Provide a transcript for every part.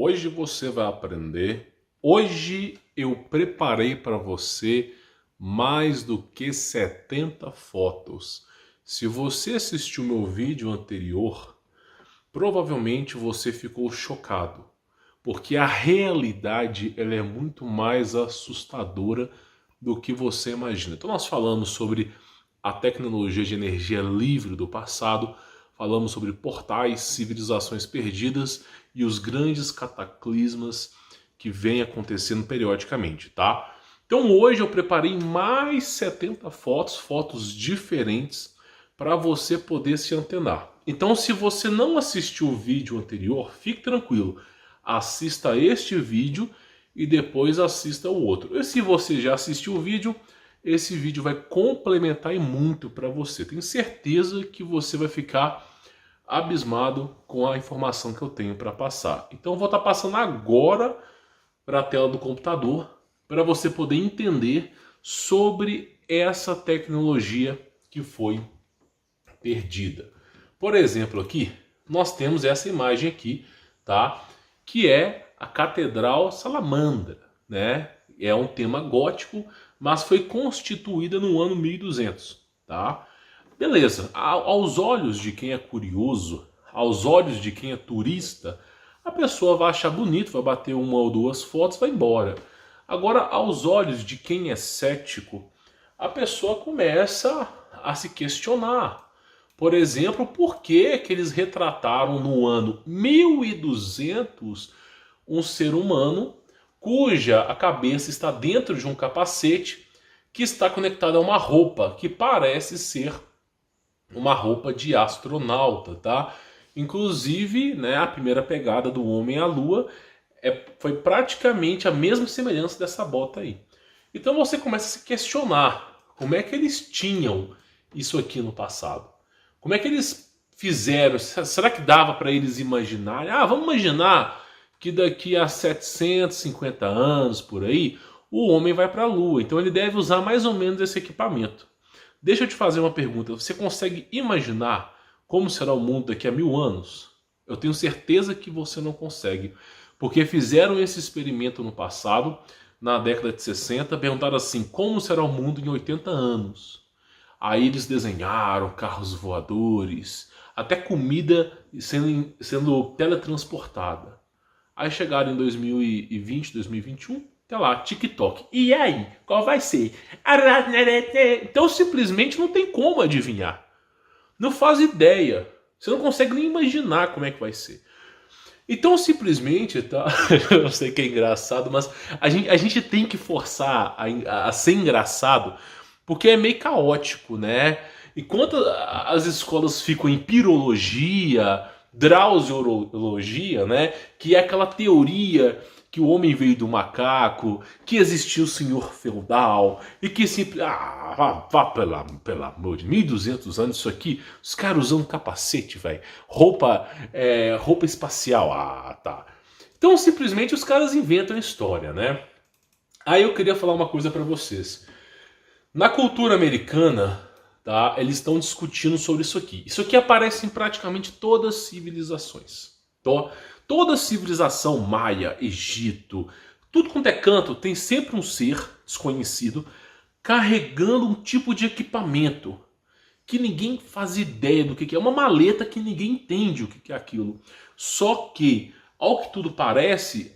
Hoje você vai aprender. Hoje eu preparei para você mais do que 70 fotos. Se você assistiu meu vídeo anterior, provavelmente você ficou chocado, porque a realidade ela é muito mais assustadora do que você imagina. Então nós falamos sobre a tecnologia de energia livre do passado, falamos sobre portais, civilizações perdidas e os grandes cataclismas que vêm acontecendo periodicamente, tá? Então hoje eu preparei mais 70 fotos diferentes para você poder se antenar. Então se você não assistiu o vídeo anterior, fique tranquilo, assista este vídeo e depois assista o outro. E se você já assistiu o vídeo, esse vídeo vai complementar e muito para você. Tenho certeza que você vai ficar abismado com a informação que eu tenho para passar. Então eu vou estar passando agora para a tela do computador para você poder entender sobre essa tecnologia que foi perdida. Por exemplo, aqui nós temos essa imagem aqui, tá? Que é a Catedral Salamandra, né? É um tema gótico, mas foi constituída no ano 1200, tá? Beleza, aos olhos de quem é curioso, aos olhos de quem é turista, a pessoa vai achar bonito, vai bater uma ou duas fotos, vai embora. Agora, aos olhos de quem é cético, a pessoa começa a se questionar. Por exemplo, por que eles retrataram no ano 1200 um ser humano cuja a cabeça está dentro de um capacete que está conectado a uma roupa que parece ser uma roupa de astronauta, tá? Inclusive, né, a primeira pegada do homem à lua foi praticamente a mesma semelhança dessa bota aí. Então você começa a se questionar como é que eles tinham isso aqui no passado. Como é que eles fizeram? Será que dava para eles imaginarem? Ah, vamos imaginar que daqui a 750 anos, por aí, o homem vai para a Lua. Então ele deve usar mais ou menos esse equipamento. Deixa eu te fazer uma pergunta. Você consegue imaginar como será o mundo daqui a 1000 anos? Eu tenho certeza que você não consegue. Porque fizeram esse experimento no passado, na década de 60, perguntaram assim, como será o mundo em 80 anos? Aí eles desenharam carros voadores, até comida sendo teletransportada. Aí chegaram em 2020, 2021, tá lá, TikTok. E aí, qual vai ser? Então simplesmente não tem como adivinhar. Não faz ideia. Você não consegue nem imaginar como é que vai ser. Então simplesmente, tá? Eu sei que é engraçado, mas a gente tem que forçar a ser engraçado, porque é meio caótico, né? Enquanto as escolas ficam em pirologia, drauseologia, né? Que é aquela teoria que o homem veio do macaco, que existiu o senhor feudal, e que sempre... vá pelo amor de 1200 anos isso aqui, os caras usando capacete, velho. Roupa espacial, tá. Então simplesmente os caras inventam a história, né? Aí eu queria falar uma coisa pra vocês. Na cultura americana, tá, eles estão discutindo sobre isso aqui. Isso aqui aparece em praticamente todas as civilizações. Toda civilização maia, Egito, tudo quanto é canto, tem sempre um ser desconhecido carregando um tipo de equipamento que ninguém faz ideia do que é. Uma maleta que ninguém entende o que é aquilo. Só que, ao que tudo parece,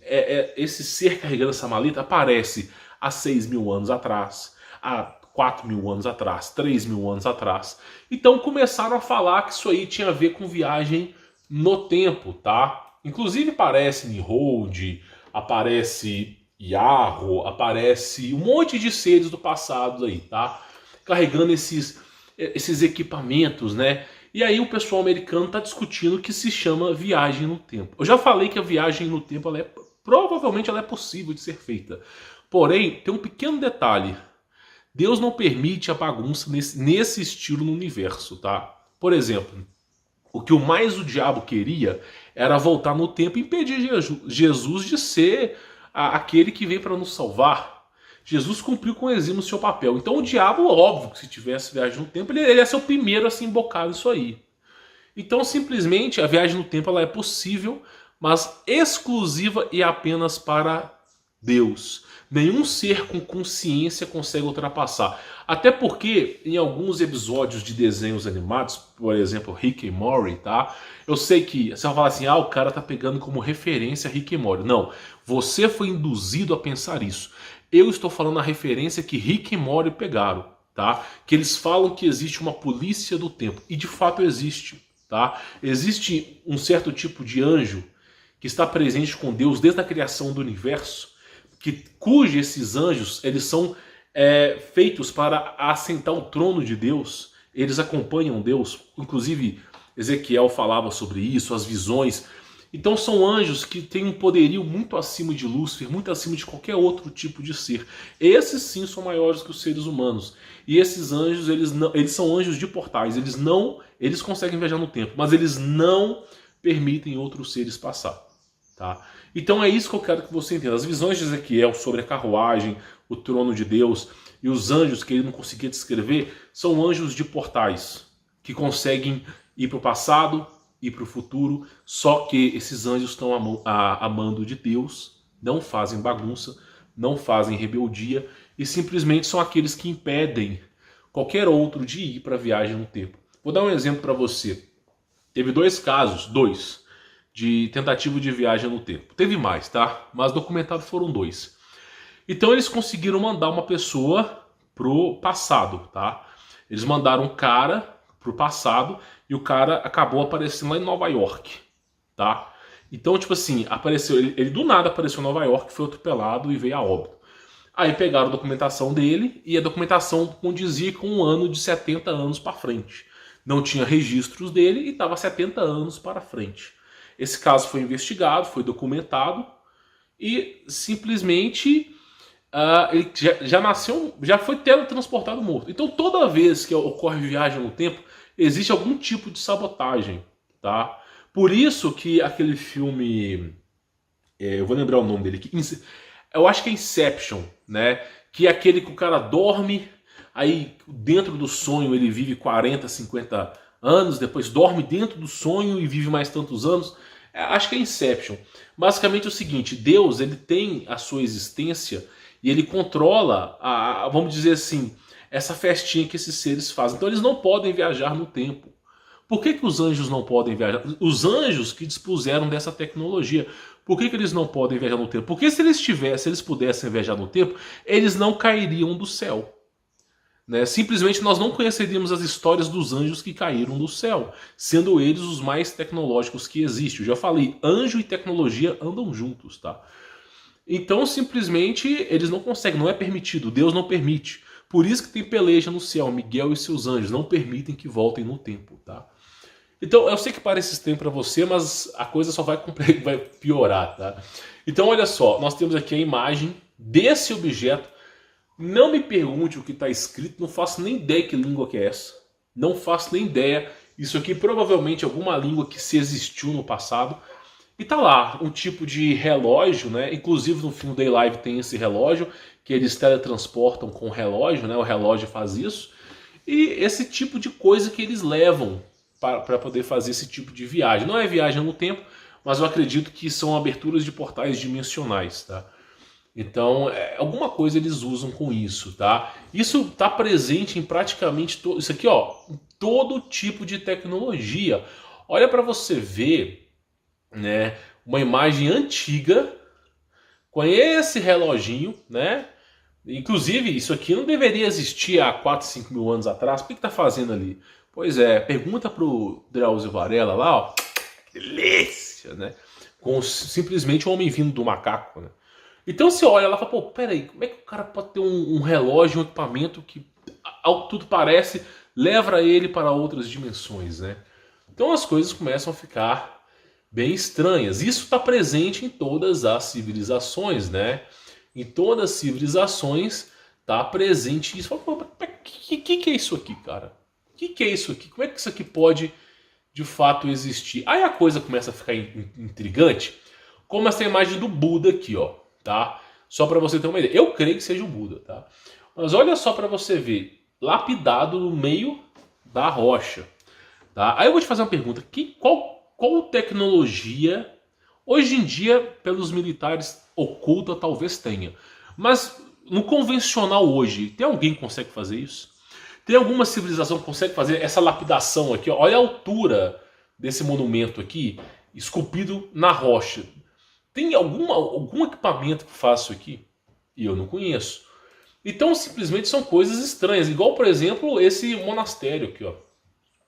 esse ser carregando essa maleta aparece há 6.000 anos atrás, há 4.000 anos atrás, 3.000 anos atrás. Então começaram a falar que isso aí tinha a ver com viagem no tempo, tá? Inclusive aparece Nimrod, aparece Yarro, aparece um monte de seres do passado aí, tá? Carregando esses equipamentos, né? E aí o pessoal americano tá discutindo o que se chama viagem no tempo. Eu já falei que a viagem no tempo, provavelmente ela é possível de ser feita. Porém, tem um pequeno detalhe. Deus não permite a bagunça nesse estilo no universo, tá? Por exemplo, o que mais o diabo queria era voltar no tempo e impedir Jesus de ser aquele que veio para nos salvar. Jesus cumpriu com exímio o seu papel. Então o diabo, óbvio, que se tivesse viagem no tempo, ele ia ser o primeiro a se embocar nisso aí. Então simplesmente a viagem no tempo ela é possível, mas exclusiva e apenas para Deus. Nenhum ser com consciência consegue ultrapassar. Até porque em alguns episódios de desenhos animados, por exemplo, Rick e Morty, tá? Eu sei que você vai falar assim, o cara tá pegando como referência Rick e Morty. Não, você foi induzido a pensar isso. Eu estou falando a referência que Rick e Morty pegaram, tá? Que eles falam que existe uma polícia do tempo. E de fato existe, tá? Existe um certo tipo de anjo que está presente com Deus desde a criação do universo, cujos esses anjos eles são feitos para assentar o trono de Deus. Eles acompanham Deus. Inclusive Ezequiel falava sobre isso, as visões. Então são anjos que têm um poderio muito acima de Lúcifer, muito acima de qualquer outro tipo de ser. Esses sim são maiores que os seres humanos. E esses anjos, eles são anjos de portais. Eles conseguem viajar no tempo, mas eles não permitem outros seres passar. Tá? Então é isso que eu quero que você entenda. As visões de Ezequiel sobre a carruagem, o trono de Deus e os anjos que ele não conseguia descrever são anjos de portais que conseguem ir para o passado e para o futuro. Só que esses anjos estão amando de Deus, não fazem bagunça, não fazem rebeldia e simplesmente são aqueles que impedem qualquer outro de ir para a viagem no tempo. Vou dar um exemplo para você. Teve dois casos, de tentativa de viagem no tempo. Teve mais, tá? Mas documentados foram 2. Então eles conseguiram mandar uma pessoa pro passado, tá? Eles mandaram um cara pro passado e o cara acabou aparecendo lá em Nova York, tá? Então, tipo assim, apareceu, ele do nada apareceu em Nova York, foi atropelado e veio a óbito. Aí pegaram a documentação dele e a documentação condizia com um ano de 70 anos para frente. Não tinha registros dele e estava 70 anos para frente. Esse caso foi investigado, foi documentado e simplesmente ele já foi teletransportado morto. Então toda vez que ocorre viagem no tempo, existe algum tipo de sabotagem, tá? Por isso que aquele filme, eu vou lembrar o nome dele aqui, eu acho que é Inception, né? Que é aquele que o cara dorme, aí dentro do sonho ele vive 40, 50 anos, depois dorme dentro do sonho e vive mais tantos anos. Acho que é Inception. Basicamente é o seguinte, Deus ele tem a sua existência e ele controla, vamos dizer assim, essa festinha que esses seres fazem. Então eles não podem viajar no tempo. Por que os anjos não podem viajar? Os anjos que dispuseram dessa tecnologia. Por que eles não podem viajar no tempo? Porque se eles pudessem viajar no tempo, eles não cairiam do céu. Né? Simplesmente nós não conheceríamos as histórias dos anjos que caíram do céu, sendo eles os mais tecnológicos que existem. Eu já falei, anjo e tecnologia andam juntos, tá? Então simplesmente eles não conseguem, não é permitido, Deus não permite. Por isso que tem peleja no céu, Miguel e seus anjos não permitem que voltem no tempo, tá? Então eu sei que parece estranho para você, mas a coisa só vai piorar, tá? Então olha só, nós temos aqui a imagem desse objeto. Não me pergunte o que está escrito, não faço nem ideia que língua que é essa. Não faço nem ideia. Isso aqui provavelmente é alguma língua que se existiu no passado. E tá lá, um tipo de relógio, né? Inclusive no filme Day Live tem esse relógio, que eles teletransportam com o relógio, né? O relógio faz isso. E esse tipo de coisa que eles levam para poder fazer esse tipo de viagem. Não é viagem no tempo, mas eu acredito que são aberturas de portais dimensionais, tá? Então, alguma coisa eles usam com isso, tá? Isso está presente em praticamente todo... Isso aqui, ó, todo tipo de tecnologia. Olha para você ver, né, uma imagem antiga com esse reloginho, né? Inclusive, isso aqui não deveria existir há 4, 5 mil anos atrás. O que está fazendo ali? Pois é, pergunta pro Drauzio Varela lá, ó. Delícia, né? Com simplesmente um homem vindo do macaco, né? Então você olha lá e fala, pô, peraí, como é que o cara pode ter um relógio, um equipamento que, ao que tudo parece, leva ele para outras dimensões, né? Então as coisas começam a ficar bem estranhas. Isso está presente em todas as civilizações, né? Em todas as civilizações está presente isso. Fala, pô, que é isso aqui, cara? O que é isso aqui? Como é que isso aqui pode, de fato, existir? Aí a coisa começa a ficar intrigante, como essa imagem do Buda aqui, ó. Tá? Só para você ter uma ideia. Eu creio que seja o Buda, tá? Mas olha só para você ver, lapidado no meio da rocha, tá? Aí eu vou te fazer uma pergunta, qual tecnologia Hoje em dia, pelos militares, oculta talvez tenha. Mas no convencional hoje, tem alguém que consegue fazer isso? Tem alguma civilização que consegue fazer essa lapidação aqui? Ó? Olha a altura desse monumento aqui, esculpido na rocha. Tem algum equipamento que faça isso aqui? E eu não conheço. Então simplesmente são coisas estranhas. Igual, por exemplo, esse monastério aqui, ó,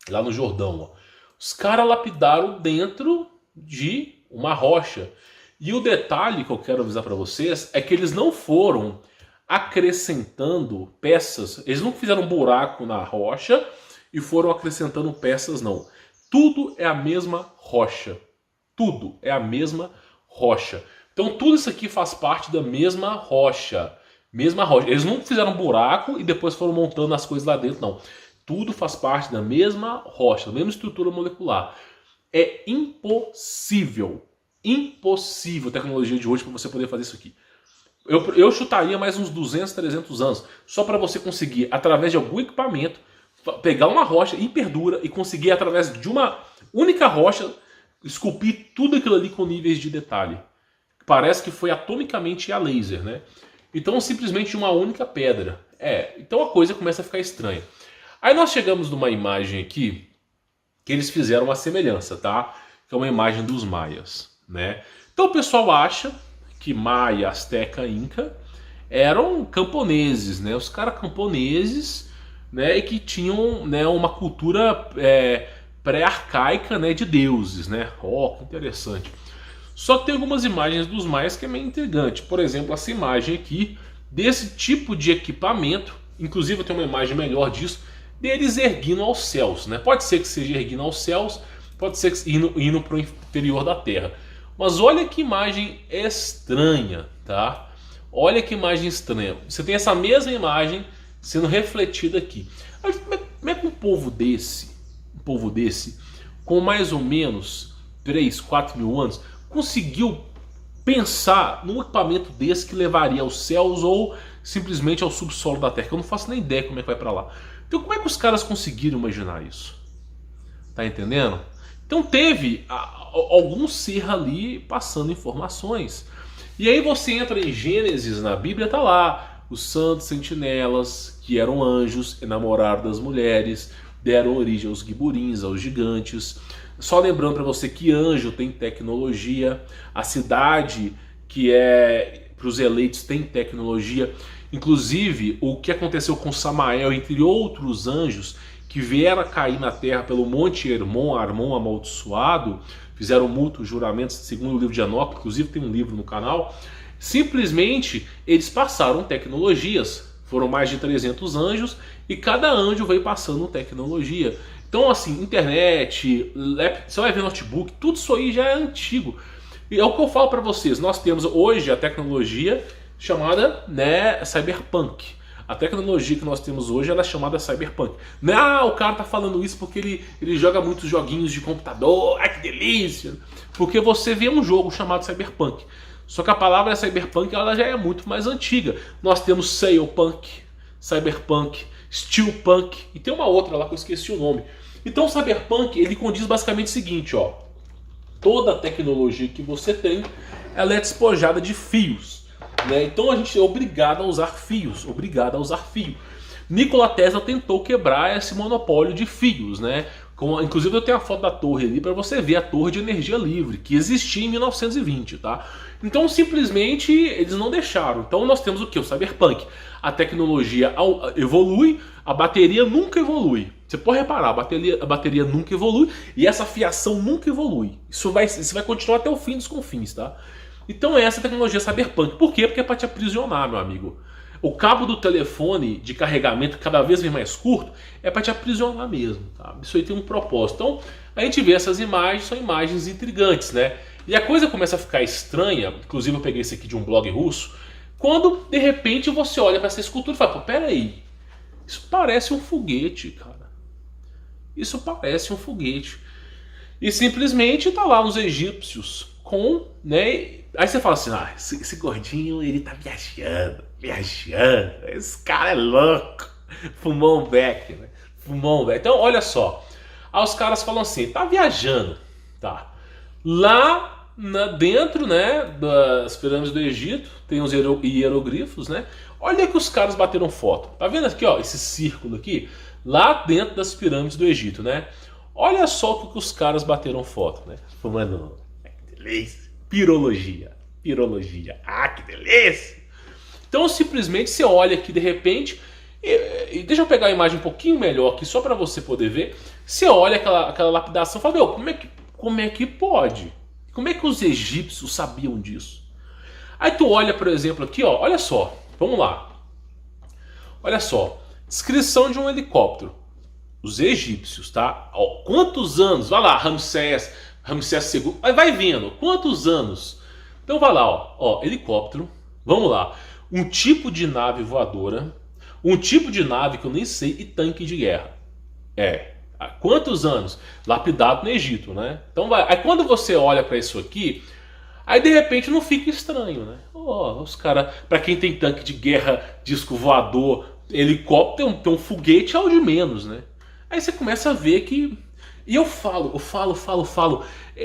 lá no Jordão. Ó. Os caras lapidaram dentro de uma rocha. E o detalhe que eu quero avisar para vocês é que eles não foram acrescentando peças. Eles não fizeram um buraco na rocha e foram acrescentando peças, não. Tudo é a mesma rocha. Tudo é a mesma rocha. Então tudo isso aqui faz parte da mesma rocha. Mesma rocha. Eles não fizeram um buraco e depois foram montando as coisas lá dentro, não. Tudo faz parte da mesma rocha, da mesma estrutura molecular. É impossível a tecnologia de hoje para você poder fazer isso aqui. Eu chutaria mais uns 200, 300 anos só para você conseguir, através de algum equipamento, pegar uma rocha hiperdura e conseguir, através de uma única rocha, esculpir tudo aquilo ali com níveis de detalhe. Parece que foi atomicamente a laser, né? Então, simplesmente de uma única pedra. Então a coisa começa a ficar estranha. Aí nós chegamos numa imagem aqui que eles fizeram uma semelhança, tá? Que é uma imagem dos maias, né? Então o pessoal acha que Maia, Azteca, Inca eram camponeses, né? Os caras camponeses, né? E que tinham, né, uma cultura pré-arcaica, né, de deuses, né? Ó, que interessante. Só que tem algumas imagens dos maias que é meio intrigante. Por exemplo, essa imagem aqui, desse tipo de equipamento. Inclusive eu tenho uma imagem melhor disso, deles erguindo aos céus, né? Pode ser que seja erguindo aos céus, pode ser que indo para o interior da Terra. Mas olha que imagem estranha, tá? Olha que imagem estranha. Você tem essa mesma imagem sendo refletida aqui. Como é que um povo desse, com mais ou menos 3, 4 mil anos, conseguiu pensar num equipamento desse que levaria aos céus ou simplesmente ao subsolo da Terra? Eu não faço nem ideia como é que vai para lá. Então como é que os caras conseguiram imaginar isso? Tá entendendo? Então teve algum ser ali passando informações. E aí você entra em Gênesis, na Bíblia tá lá, os santos sentinelas, que eram anjos, enamoraram das mulheres, deram origem aos giburins, aos gigantes. Só lembrando para você que anjo tem tecnologia, a cidade que é para os eleitos tem tecnologia. Inclusive, o que aconteceu com Samael, entre outros anjos, que vieram a cair na terra pelo Monte Hermon, Armon amaldiçoado, fizeram mútuos juramentos, segundo o livro de Enoque, inclusive tem um livro no canal, simplesmente eles passaram tecnologias. Foram mais de 300 anjos e cada anjo veio passando tecnologia. Então, assim, internet, você vai ver notebook, tudo isso aí já é antigo. E é o que eu falo para vocês, nós temos hoje a tecnologia chamada, né, cyberpunk. A tecnologia que nós temos hoje ela é chamada cyberpunk. Não, o cara tá falando isso porque ele joga muitos joguinhos de computador, ai que delícia. Porque você vê um jogo chamado cyberpunk. Só que a palavra cyberpunk ela já é muito mais antiga. Nós temos sailpunk, cyberpunk, steelpunk e tem uma outra lá que eu esqueci o nome. Então o cyberpunk ele condiz basicamente o seguinte, ó. Toda a tecnologia que você tem, ela é despojada de fios, né? Então a gente é obrigado a usar fios, Nikola Tesla tentou quebrar esse monopólio de fios, né? Inclusive eu tenho a foto da torre ali para você ver a torre de energia livre que existia em 1920, tá? Então simplesmente eles não deixaram. Então nós temos o que? O cyberpunk. A tecnologia evolui, a bateria nunca evolui. Você pode reparar, a bateria nunca evolui e essa fiação nunca evolui. Isso vai continuar até o fim dos confins, tá? Então essa é a tecnologia cyberpunk. Por quê? Porque é para te aprisionar, meu amigo. O cabo do telefone de carregamento cada vez vem mais curto é para te aprisionar mesmo, tá? Isso aí tem um propósito. Então a gente vê essas imagens, são imagens intrigantes, né? E a coisa começa a ficar estranha, inclusive eu peguei isso aqui de um blog russo, quando de repente você olha para essa escultura e fala, pô, peraí, isso parece um foguete, cara. Isso parece um foguete. E simplesmente tá lá os egípcios com, né? Aí você fala assim, esse gordinho ele tá viajando. Esse cara é louco. Fumou um beck, né? Então olha só. Aí os caras falam assim, tá viajando, tá? Lá dentro, né, das pirâmides do Egito, tem os hieroglifos, né? Olha que os caras bateram foto. Tá vendo aqui, ó, esse círculo aqui? Lá dentro das pirâmides do Egito, né? Olha só o que os caras bateram foto, né? Mano, que delícia. Pirologia. Pirologia. Ah, que delícia. Então simplesmente você olha aqui de repente... E deixa eu pegar a imagem um pouquinho melhor aqui, só para você poder ver. Você olha aquela lapidação e fala, meu, como é que pode? Como é que os egípcios sabiam disso? Aí tu olha, por exemplo, aqui, ó, olha só. Vamos lá. Olha só. Descrição de um helicóptero. Os egípcios, tá? Ó, quantos anos? Vai lá, Ramsés II. Vai vendo. Quantos anos? Então vai lá, ó, helicóptero. Vamos lá. Um tipo de nave voadora. Um tipo de nave que eu nem sei e tanque de guerra. Há quantos anos? Lapidado no Egito, né? Então vai. Aí quando você olha para isso aqui, aí de repente não fica estranho, né? Os caras, para quem tem tanque de guerra, disco voador, helicóptero, tem um foguete ao de menos, né? Aí você começa a ver que... E eu falo.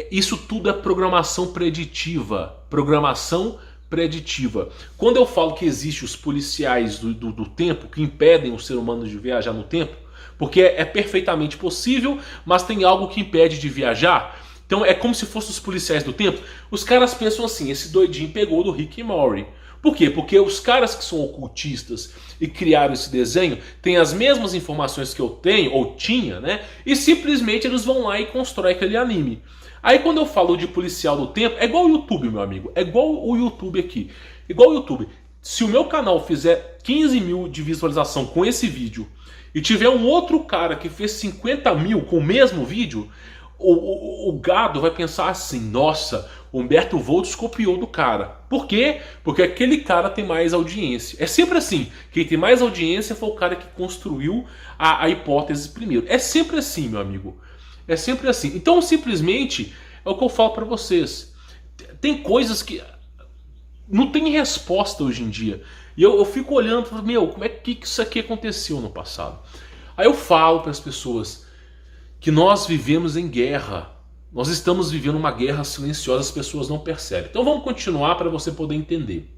Isso tudo é programação preditiva. Programação preditiva. Quando eu falo que existem os policiais do tempo que impedem o ser humano de viajar no tempo, porque é perfeitamente possível, mas tem algo que impede de viajar. Então é como se fossem os policiais do tempo. Os caras pensam assim, esse doidinho pegou do Rick e Morty. Por quê? Porque os caras que são ocultistas e criaram esse desenho têm as mesmas informações que eu tenho, ou tinha, né? E simplesmente eles vão lá e constroem aquele anime. Aí quando eu falo de policial do tempo, é igual o YouTube, meu amigo. É igual o YouTube aqui. Igual o YouTube. Se o meu canal fizer 15 mil de visualização com esse vídeo e tiver um outro cara que fez 50 mil com o mesmo vídeo, o gado vai pensar assim, nossa, Humberto Volts copiou do cara. Por quê? Porque aquele cara tem mais audiência. É sempre assim. Quem tem mais audiência foi o cara que construiu a hipótese primeiro. É sempre assim, meu amigo. É sempre assim. Então, simplesmente, é o que eu falo pra vocês. Tem coisas que não tem resposta hoje em dia. E eu fico olhando e falo, meu, como é que isso aqui aconteceu no passado? Aí eu falo para as pessoas que nós vivemos em guerra. Nós estamos vivendo uma guerra silenciosa, as pessoas não percebem. Então vamos continuar para você poder entender.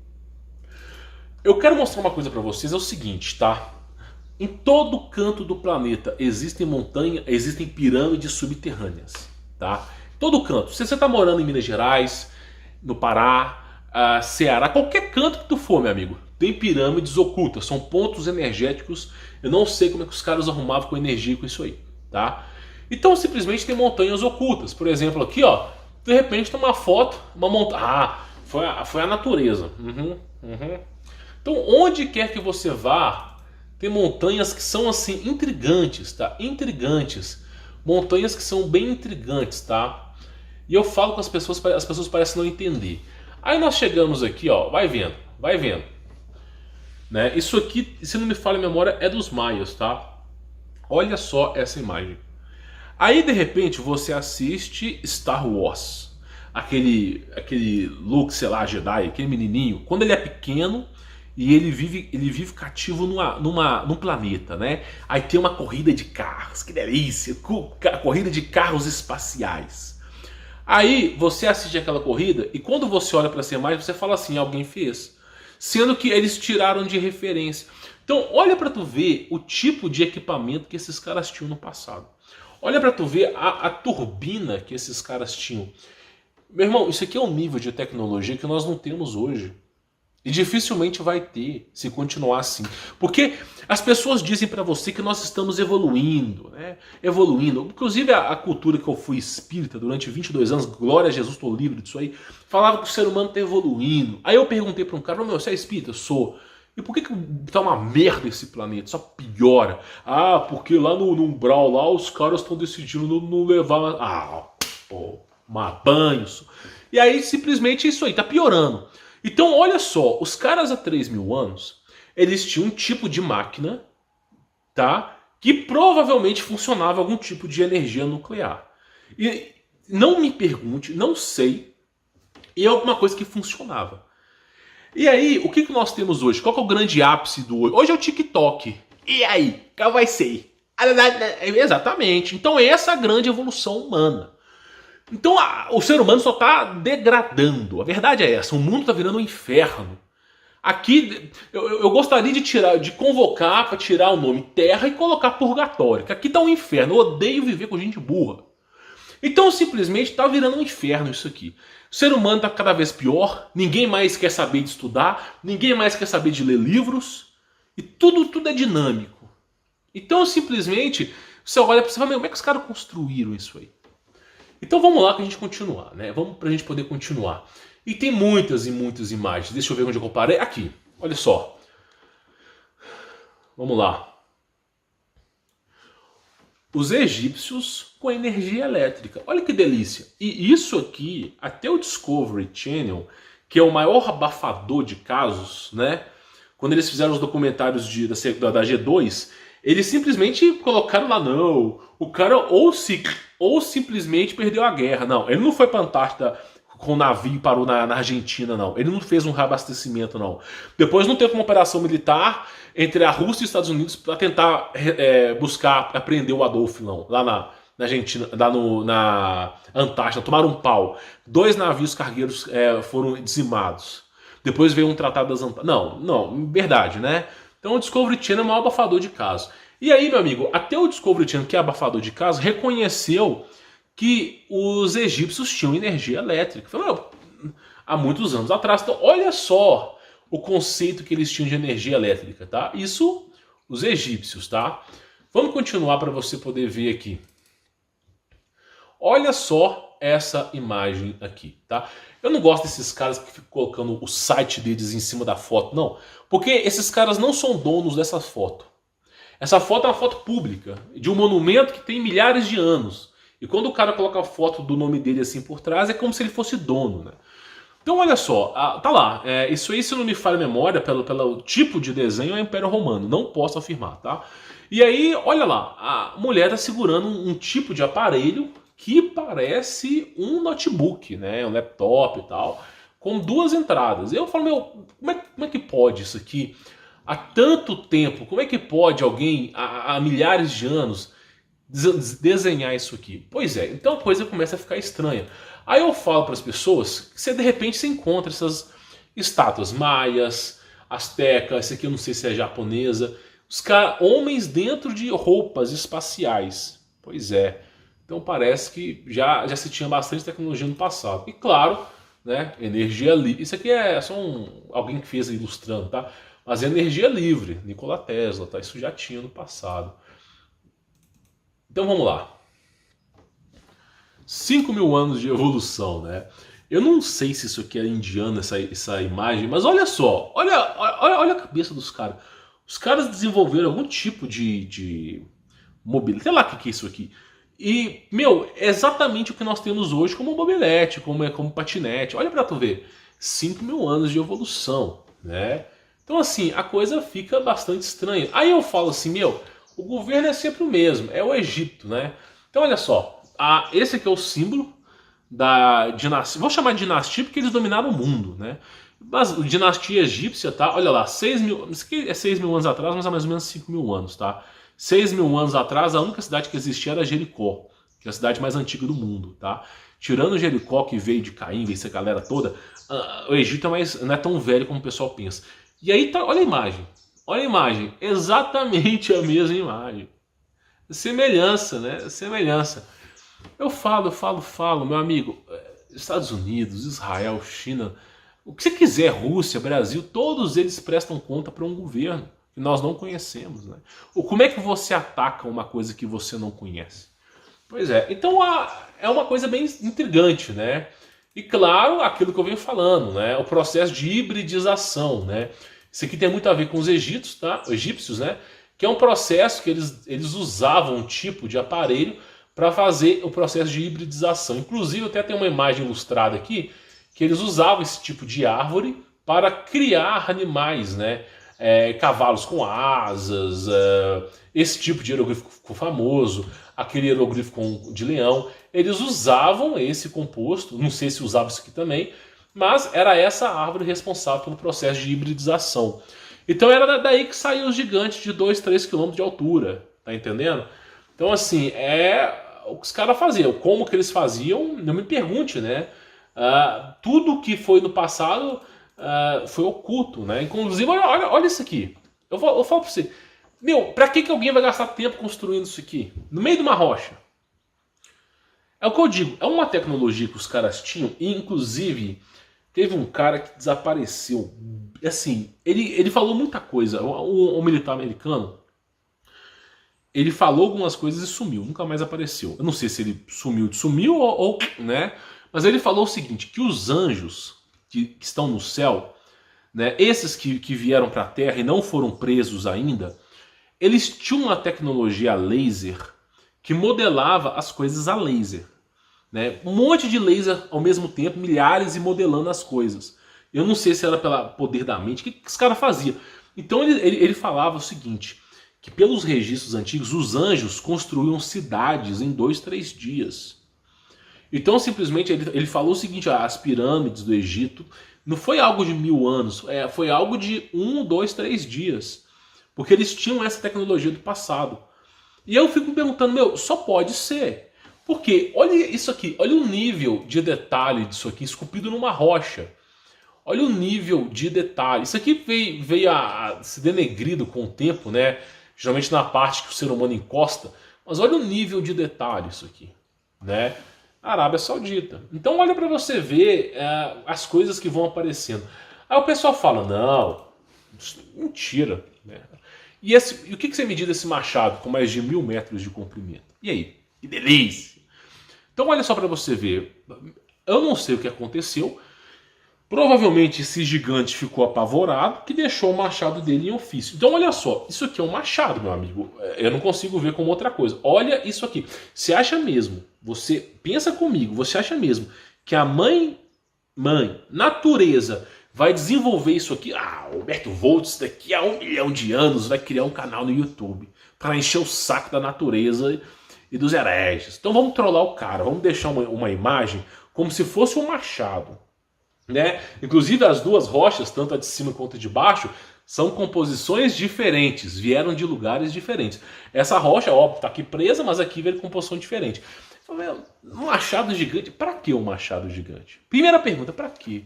Eu quero mostrar uma coisa para vocês, é o seguinte, tá? Em todo canto do planeta existem montanhas, existem pirâmides subterrâneas, tá? Todo canto. Se você está morando em Minas Gerais, no Pará, Ceará, qualquer canto que tu for, meu amigo, tem pirâmides ocultas, são pontos energéticos. Eu não sei como é que os caras arrumavam com energia com isso aí, tá? Então simplesmente tem montanhas ocultas. Por exemplo, aqui, ó, de repente tem uma foto, uma montanha. Ah, foi a natureza. Então, onde quer que você vá, tem montanhas que são assim intrigantes, tá? Intrigantes. Montanhas que são bem intrigantes, tá? E eu falo com as pessoas parecem não entender. Aí nós chegamos aqui, ó, vai vendo, né? Isso aqui, se não me falha a memória, é dos maias, tá? Olha só essa imagem. Aí de repente você assiste Star Wars. Aquele Luke, sei lá, Jedi, aquele menininho, quando ele é pequeno e ele vive cativo num planeta, né? Aí tem uma corrida de carros, que delícia, corrida de carros espaciais. Aí você assiste aquela corrida e quando você olha para essa imagem você fala assim, alguém fez. Sendo que eles tiraram de referência. Então olha para tu ver o tipo de equipamento que esses caras tinham no passado. Olha para tu ver a turbina que esses caras tinham. Meu irmão, isso aqui é um nível de tecnologia que nós não temos hoje. E dificilmente vai ter, se continuar assim. Porque as pessoas dizem para você que nós estamos evoluindo, né? Evoluindo. Inclusive a cultura que eu fui espírita durante 22 anos, glória a Jesus, estou livre disso aí, falava que o ser humano está evoluindo. Aí eu perguntei para um cara, meu, você é espírita? Eu sou. E por que tá uma merda esse planeta? Só piora. Ah, porque lá no umbral, lá os caras estão decidindo não levar... Ah, pô, banho. E aí simplesmente isso aí, tá piorando. Então olha só, os caras há 3.000 anos, eles tinham um tipo de máquina, tá? Que provavelmente funcionava algum tipo de energia nuclear. E não me pergunte, não sei, e é alguma coisa que funcionava. E aí, o que nós temos hoje? Qual que é o grande ápice do hoje? Hoje é o TikTok. E aí? Qual vai ser? Exatamente. Então essa é a grande evolução humana. Então o ser humano só está degradando. A verdade é essa, o mundo está virando um inferno. Aqui eu gostaria de convocar para tirar o nome Terra e colocar Purgatório, que aqui está um inferno. Eu odeio viver com gente burra. Então simplesmente está virando um inferno isso aqui. O ser humano está cada vez pior, ninguém mais quer saber de estudar, ninguém mais quer saber de ler livros, e tudo é dinâmico. Então simplesmente você olha para você e fala, como é que os caras construíram isso aí? Então vamos lá para a gente continuar, né? Vamos para a gente poder continuar. E tem muitas e muitas imagens. Deixa eu ver onde eu parei. Aqui, olha só. Vamos lá. Os egípcios com energia elétrica. Olha que delícia. E isso aqui, até o Discovery Channel, que é o maior abafador de casos, né? Quando eles fizeram os documentários da G2, eles simplesmente colocaram lá, não, o cara ou simplesmente perdeu a guerra. Não, ele não foi para a Antártida com o navio e parou na Argentina, não. Ele não fez um reabastecimento, não. Depois não teve uma operação militar entre a Rússia e os Estados Unidos para tentar buscar apreender o Adolf, não. Lá na Argentina, lá na Antártida, tomaram um pau. 2 navios cargueiros foram dizimados. Depois veio um tratado das Antártidas. Não, verdade, né? Então o Discovery Channel é o maior abafador de casos. E aí, meu amigo, até o Discovery Channel, que é abafador de casos, reconheceu que os egípcios tinham energia elétrica. Falou, há muitos anos atrás. Então, olha só o conceito que eles tinham de energia elétrica, tá? Isso, os egípcios, tá? Vamos continuar para você poder ver aqui. Olha só essa imagem aqui, tá? Eu não gosto desses caras que ficam colocando o site deles em cima da foto, não. Porque esses caras não são donos dessa foto. Essa foto é uma foto pública, de um monumento que tem milhares de anos. E quando o cara coloca a foto do nome dele assim por trás, é como se ele fosse dono, né? Então olha só, tá lá. Isso aí, se não me falha a memória, pelo tipo de desenho, é Império Romano. Não posso afirmar, tá? E aí, olha lá, a mulher está segurando um tipo de aparelho que parece um notebook, né? Um laptop e tal, com 2 entradas. Eu falo, meu, como é que pode isso aqui? Há tanto tempo, como é que pode alguém, há milhares de anos, desenhar isso aqui? Pois é, então a coisa começa a ficar estranha. Aí eu falo para as pessoas que de repente você encontra essas estátuas maias, astecas, esse aqui eu não sei se é japonesa, homens dentro de roupas espaciais. Pois é, então parece que já se tinha bastante tecnologia no passado. E claro, né, energia livre. Isso aqui é só alguém que fez ilustrando, tá? Mas é energia livre, Nikola Tesla, tá? Isso já tinha no passado. Então vamos lá. 5.000 anos de evolução, né? Eu não sei se isso aqui é indiano, essa imagem, mas olha só, olha a cabeça dos caras. Os caras desenvolveram algum tipo de mobilete, sei lá o que é isso aqui. E, meu, é exatamente o que nós temos hoje como mobilete, como patinete. Olha pra tu ver, 5.000 anos de evolução, né? Então assim, a coisa fica bastante estranha. Aí eu falo assim, meu, o governo é sempre o mesmo, é o Egito, né? Então olha só, esse aqui é o símbolo da dinastia, vou chamar de dinastia porque eles dominaram o mundo, né? Mas dinastia egípcia, tá? Olha lá, 6.000, isso aqui é 6.000 anos atrás, mas é mais ou menos 5.000 anos, tá? 6.000 anos atrás, a única cidade que existia era Jericó, que é a cidade mais antiga do mundo, tá? Tirando Jericó, que veio de Caim, veio essa galera toda, o Egito não é tão velho como o pessoal pensa. E aí, tá, olha a imagem, exatamente a mesma imagem. Semelhança, né? Semelhança. Eu falo, meu amigo, Estados Unidos, Israel, China, o que você quiser, Rússia, Brasil, todos eles prestam conta para um governo que nós não conhecemos, né? Como é que você ataca uma coisa que você não conhece? Pois é, então é uma coisa bem intrigante, né? E claro, aquilo que eu venho falando, né? O processo de hibridização, né? Isso aqui tem muito a ver com os egípcios, tá? Egípcios, né? Que é um processo que eles usavam um tipo de aparelho para fazer o processo de hibridização. Inclusive, até tem uma imagem ilustrada aqui, que eles usavam esse tipo de árvore para criar animais, né? Cavalos com asas, esse tipo de hieroglifo ficou famoso, aquele hieroglifo de leão. Eles usavam esse composto, não sei se usavam isso aqui também, mas era essa árvore responsável pelo processo de hibridização. Então era daí que saíam os gigantes de 2, 3 km de altura, tá entendendo? Então assim, o que os caras faziam. Como que eles faziam, não me pergunte, né? Tudo que foi no passado foi oculto, né? Inclusive, olha isso aqui. Eu falo pra você, meu, pra que alguém vai gastar tempo construindo isso aqui? No meio de uma rocha. É o que eu digo, é uma tecnologia que os caras tinham, e inclusive teve um cara que desapareceu. Assim, ele falou muita coisa. O militar americano, ele falou algumas coisas e sumiu, nunca mais apareceu. Eu não sei se ele sumiu ou né? Mas ele falou o seguinte, que os anjos que estão no céu, né, esses que vieram para a Terra e não foram presos ainda, eles tinham uma tecnologia laser que modelava as coisas a laser. Né? Um monte de laser ao mesmo tempo, milhares e modelando as coisas. Eu não sei se era pelo poder da mente, o que esse cara fazia? Então ele falava o seguinte, que pelos registros antigos, os anjos construíam cidades em 2, 3 dias. Então simplesmente ele falou o seguinte, as pirâmides do Egito não foi algo de 1000 anos, foi algo de 1, 2, 3 dias. Porque eles tinham essa tecnologia do passado. E eu fico me perguntando, meu, só pode ser. Porque, olha isso aqui, olha o nível de detalhe disso aqui, esculpido numa rocha. Olha o nível de detalhe. Isso aqui veio a se denegrido com o tempo, né? Geralmente na parte que o ser humano encosta. Mas olha o nível de detalhe isso aqui, né? Arábia Saudita. Então olha para você ver as coisas que vão aparecendo. Aí o pessoal fala, não, mentira, né? E o que você medir desse machado com mais de 1000 metros de comprimento? E aí? Que delícia! Então olha só para você ver. Eu não sei o que aconteceu. Provavelmente esse gigante ficou apavorado que deixou o machado dele em ofício. Então olha só, isso aqui é um machado, meu amigo. Eu não consigo ver como outra coisa. Olha isso aqui. Você acha mesmo, você pensa comigo, você acha mesmo que a mãe, natureza, vai desenvolver isso aqui? O Humberto Volts daqui a 1 milhão de anos vai criar um canal no YouTube para encher o saco da natureza e dos hereges. Então vamos trollar o cara, vamos deixar uma imagem como se fosse um machado. Né? Inclusive as duas rochas, tanto a de cima quanto a de baixo, são composições diferentes, vieram de lugares diferentes. Essa rocha, óbvio, está aqui presa, mas aqui veio composição diferente. Um machado gigante, para que um machado gigante? Primeira pergunta, para quê?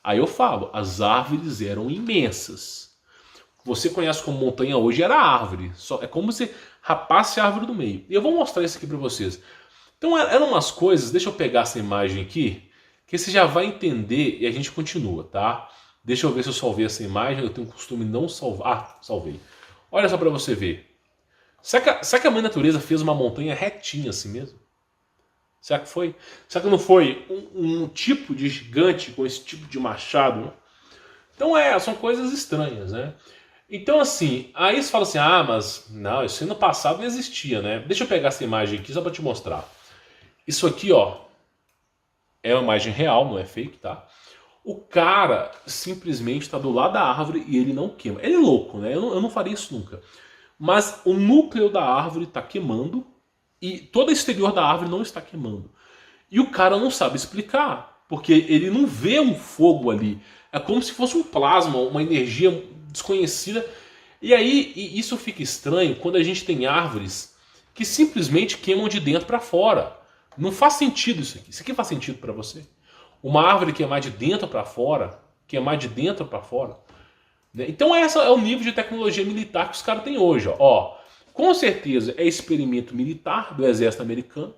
Aí eu falo, as árvores eram imensas. Você conhece como montanha hoje, era árvore. É como se rapasse a árvore do meio. E eu vou mostrar isso aqui para vocês. Então eram umas coisas, deixa eu pegar essa imagem aqui, que você já vai entender e a gente continua, tá? Deixa eu ver se eu salvei essa imagem, eu tenho o costume de não salvar. Salvei. Olha só pra você ver. Será que a mãe natureza fez uma montanha retinha assim mesmo? Será que foi? Será que não foi um tipo de gigante com esse tipo de machado? Então são coisas estranhas, né? Então assim, aí você fala assim, mas não, isso aí no passado não existia, né? Deixa eu pegar essa imagem aqui só pra te mostrar. Isso aqui, ó, é uma imagem real, não é fake, tá? O cara simplesmente está do lado da árvore e ele não queima. Ele é louco, né? Eu não faria isso nunca. Mas o núcleo da árvore está queimando e todo o exterior da árvore não está queimando. E o cara não sabe explicar, porque ele não vê um fogo ali. É como se fosse um plasma, uma energia desconhecida. E aí isso fica estranho quando a gente tem árvores que simplesmente queimam de dentro para fora. Não faz sentido isso aqui. Isso aqui faz sentido para você? Uma árvore queimar de dentro para fora, queimar de dentro para fora. Né? Então esse é o nível de tecnologia militar que os caras têm hoje. Ó, com certeza é experimento militar do exército americano,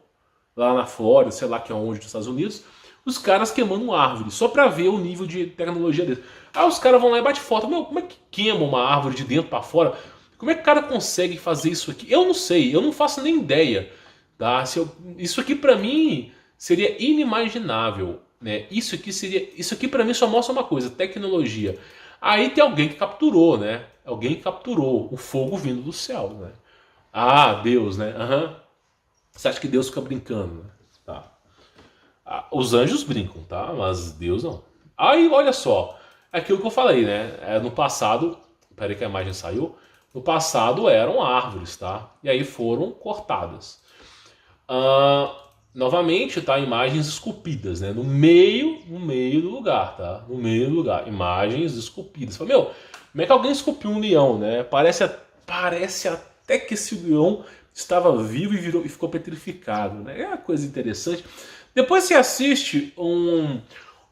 lá na Flórida, sei lá que é onde, dos Estados Unidos, os caras queimando árvore, só para ver o nível de tecnologia deles. Aí os caras vão lá e batem foto. Meu, como é que queima uma árvore de dentro para fora? Como é que o cara consegue fazer isso aqui? Eu não sei, eu não faço nem ideia. Tá? Isso aqui para mim seria inimaginável, né? Isso aqui para mim só mostra uma coisa, tecnologia. Aí tem alguém que capturou, né? Alguém que capturou o fogo vindo do céu, né? Deus, né? Você acha que Deus fica brincando, né? Tá. Os anjos brincam, tá? Mas Deus não. Aí olha só, é aquilo que eu falei, né? No passado, peraí que a imagem saiu. No passado eram árvores, tá? E aí foram cortadas. Novamente, tá? Imagens esculpidas, né? No meio do lugar, tá? No meio do lugar, imagens esculpidas. Fala, meu, como é que alguém esculpiu um leão, né? Parece até que esse leão estava vivo e ficou petrificado, né? É uma coisa interessante. Depois você assiste um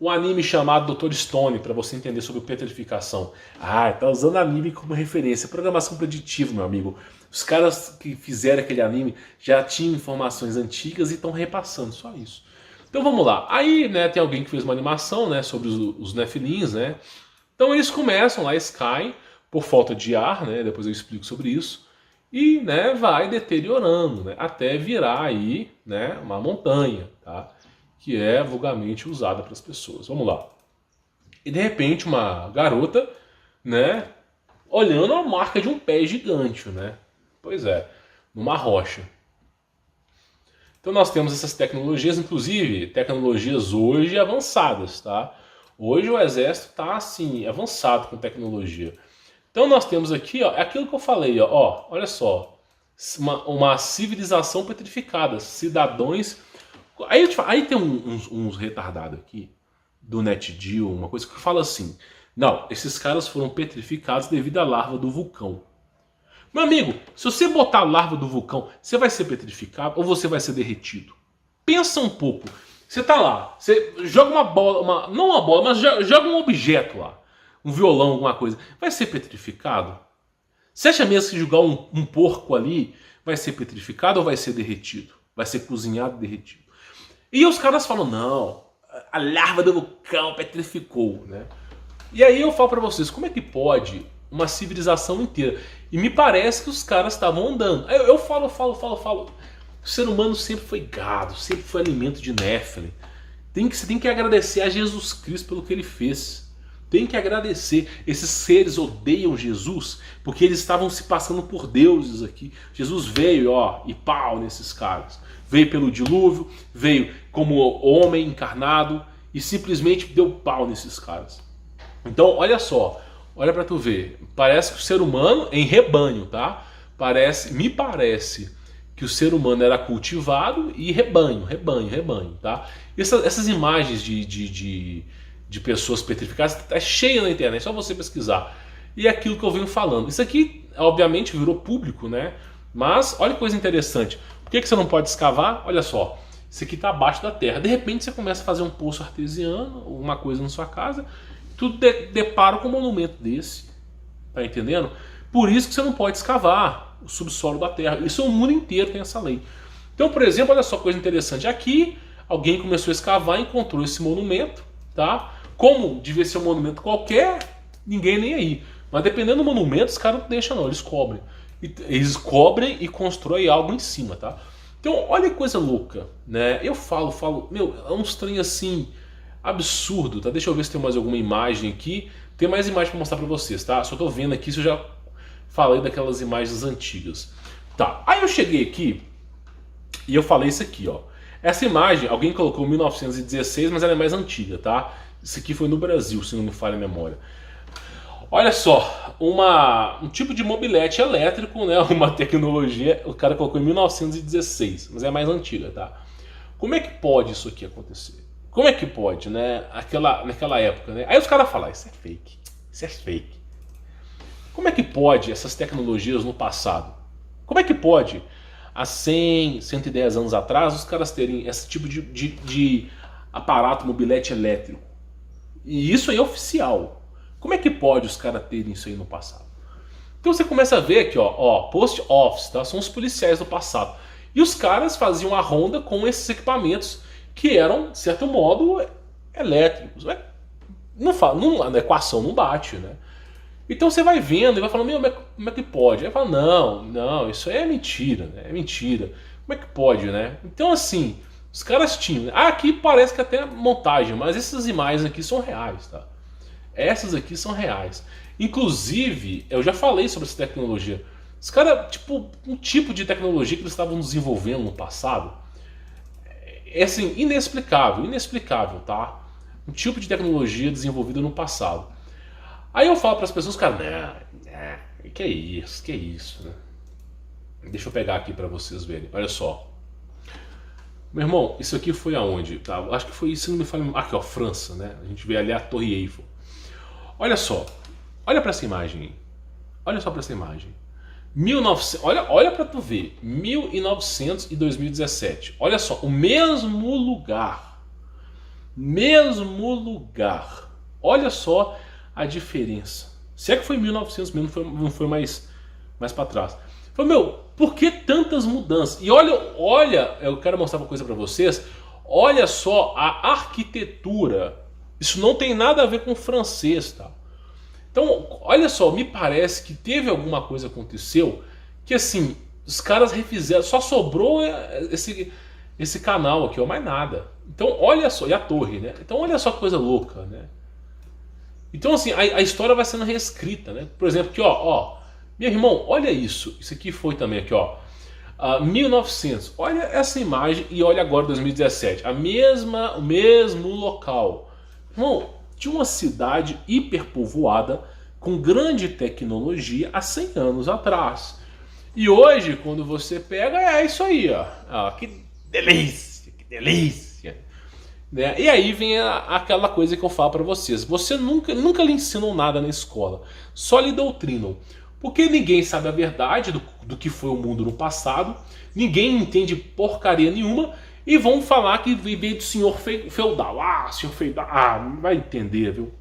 anime chamado Dr. Stone, para você entender sobre petrificação. Ah, tá usando anime como referência. Programação preditiva, meu amigo. Os caras que fizeram aquele anime já tinham informações antigas e estão repassando, só isso. Então vamos lá. Aí, né, tem alguém que fez uma animação, né, sobre os Nephilims, né? Então eles começam lá, eles caem por falta de ar, né? Depois eu explico sobre isso. E, né, vai deteriorando, né, até virar aí, né, uma montanha, tá? Que é vulgarmente usada para as pessoas. Vamos lá. E de repente uma garota, né, olhando a marca de um pé gigante, né? Pois é, numa rocha. Então nós temos essas tecnologias, inclusive tecnologias hoje avançadas, tá? Hoje o exército está assim, avançado com tecnologia. Então nós temos aqui, ó, é aquilo que eu falei, ó, olha só, uma civilização petrificada, cidadãos. Aí tem uns retardados aqui do NetGeo, uma coisa que fala assim: não, esses caras foram petrificados devido à larva do vulcão. Meu amigo, se você botar a larva do vulcão, você vai ser petrificado ou você vai ser derretido? Pensa um pouco. Você tá lá, você joga uma bola, não uma bola, mas joga um objeto lá, um violão, alguma coisa. Vai ser petrificado? Você acha mesmo que jogar um porco ali vai ser petrificado ou vai ser derretido? Vai ser cozinhado e derretido? E os caras falam, não, a larva do vulcão petrificou, né? E aí eu falo pra vocês, como é que pode uma civilização inteira? E me parece que os caras estavam andando. Eu falo. O ser humano sempre foi gado, sempre foi alimento de Nephilim. Você tem que agradecer a Jesus Cristo pelo que ele fez. Tem que agradecer. Esses seres odeiam Jesus porque eles estavam se passando por deuses aqui. Jesus veio, ó, e pau nesses caras. Veio pelo dilúvio, veio como homem encarnado e simplesmente deu pau nesses caras. Então, olha só, olha pra tu ver. Parece que o ser humano, em rebanho, tá? Me parece que o ser humano era cultivado e rebanho, tá? Essas imagens de pessoas petrificadas tá cheia na internet, é só você pesquisar. E é aquilo que eu venho falando. Isso aqui, obviamente, virou público, né? Mas, olha que coisa interessante. Por que você não pode escavar? Olha só, isso aqui está abaixo da terra. De repente você começa a fazer um poço artesiano, alguma coisa na sua casa, tudo depara com um monumento desse. Tá entendendo? Por isso que você não pode escavar o subsolo da terra. Isso o mundo inteiro tem essa lei. Então, por exemplo, olha só coisa interessante. Aqui, alguém começou a escavar e encontrou esse monumento, tá? Como devia ser um monumento qualquer, ninguém nem aí. Mas dependendo do monumento, os caras não deixam não, eles cobrem. Eles cobrem e constroem algo em cima, tá? Então, olha que coisa louca, né? Eu falo, meu, é um trem assim, absurdo, tá? Deixa eu ver se tem mais alguma imagem aqui. Tem mais imagem pra mostrar pra vocês, tá? Só tô vendo aqui se eu já falei daquelas imagens antigas. Tá, aí eu cheguei aqui e eu falei isso aqui, ó. Essa imagem, alguém colocou 1916, mas ela é mais antiga, tá? Isso aqui foi no Brasil, se não me falha a memória. Olha só, um tipo de mobilete elétrico, né? Uma tecnologia, o cara colocou em 1916, mas é mais antiga, tá? Como é que pode isso aqui acontecer? Como é que pode, né? Naquela época, né? Aí os caras falam, isso é fake, isso é fake. Como é que pode essas tecnologias no passado? Como é que pode, há 100, 110 anos atrás, os caras terem esse tipo de aparato, mobilete elétrico? E isso aí é oficial. Como é que pode os caras terem isso aí no passado? Então você começa a ver aqui, ó, post office, tá? São os policiais do passado. E os caras faziam a ronda com esses equipamentos que eram, de certo modo, elétricos. Na equação não bate, né? Então você vai vendo e vai falando, meu, como é que pode? Aí fala, não, isso aí é mentira, né? É mentira. Como é que pode, né? Então assim, os caras tinham... aqui parece que até montagem, mas essas imagens aqui são reais, tá? Essas aqui são reais. Inclusive, eu já falei sobre essa tecnologia. Os caras, tipo, um tipo de tecnologia que eles estavam desenvolvendo no passado é assim, inexplicável, tá? Um tipo de tecnologia desenvolvida no passado. Aí eu falo para as pessoas, cara, que é isso, né? Deixa eu pegar aqui para vocês verem, olha só. Meu irmão, isso aqui foi aonde? Tá? Acho que foi isso, não me fala. Aqui, ó, França, né? A gente vê ali a Torre Eiffel. Olha só, olha para essa imagem aí. Olha só para essa imagem. 1900, olha para tu ver, 1900 e 2017. Olha só, o mesmo lugar. Mesmo lugar. Olha só a diferença. Se é que foi 1900 mesmo, não foi mais para trás. Falei, meu, por que tantas mudanças? E olha, eu quero mostrar uma coisa para vocês. Olha só a arquitetura. Isso não tem nada a ver com francês, tá? Então, olha só, me parece que teve alguma coisa que aconteceu que assim, os caras refizeram, só sobrou esse canal aqui, ó, mais nada. Então, olha só, e a torre, né? Então, olha só que coisa louca, né? Então, assim, a história vai sendo reescrita, né? Por exemplo, aqui, ó, meu irmão, olha isso. Isso aqui foi também aqui, ó. 1900. Olha essa imagem e olha agora 2017. O mesmo local. Irmão, de uma cidade hiperpovoada com grande tecnologia há 100 anos atrás. E hoje, quando você pega, é isso aí, ó. Que delícia, que delícia. Né? E aí vem aquela coisa que eu falo para vocês. Você nunca lhe ensinam nada na escola. Só lhe doutrinam. Porque ninguém sabe a verdade do que foi o mundo no passado. Ninguém entende porcaria nenhuma. E vão falar que veio do senhor feudal. Senhor feudal. Não vai entender, viu?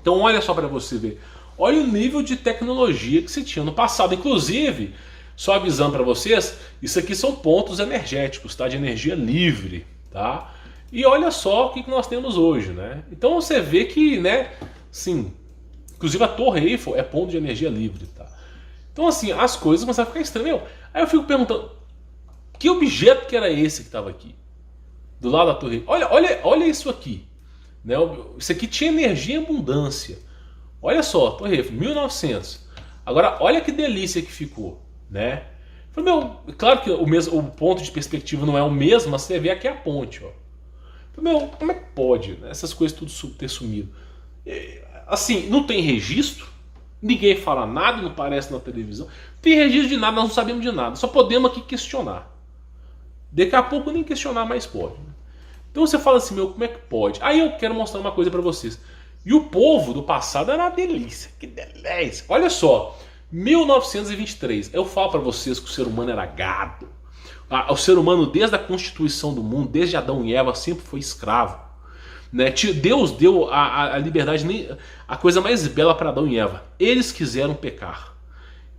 Então olha só para você ver. Olha o nível de tecnologia que se tinha no passado. Inclusive, só avisando para vocês, isso aqui são pontos energéticos, tá? De energia livre, tá? E olha só o que nós temos hoje, né? Então você vê que, né, sim, inclusive a Torre Eiffel é ponto de energia livre, tá? Então assim, as coisas começam a ficar estranhas. Aí eu fico perguntando, que objeto que era esse que estava aqui? Do lado da Torre Eiffel. Olha isso aqui. Né? Isso aqui tinha energia em abundância. Olha só, Torre Eiffel, 1900. Agora, olha que delícia que ficou, né? Meu, claro que o ponto de perspectiva não é o mesmo, mas você vê aqui a ponte, ó. Meu, como é que pode, né, essas coisas tudo ter sumido? Assim, não tem registro, ninguém fala nada, não aparece na televisão, não tem registro de nada, nós não sabemos de nada, só podemos aqui questionar. Daqui a pouco nem questionar mais pode. Então você fala assim, meu, como é que pode? Aí eu quero mostrar uma coisa pra vocês. E o povo do passado era uma delícia, que delícia. Olha só, 1923, eu falo pra vocês que o ser humano era gado. O ser humano, desde a constituição do mundo, desde Adão e Eva, sempre foi escravo. Né? Deus deu a liberdade, a coisa mais bela para Adão e Eva. Eles quiseram pecar.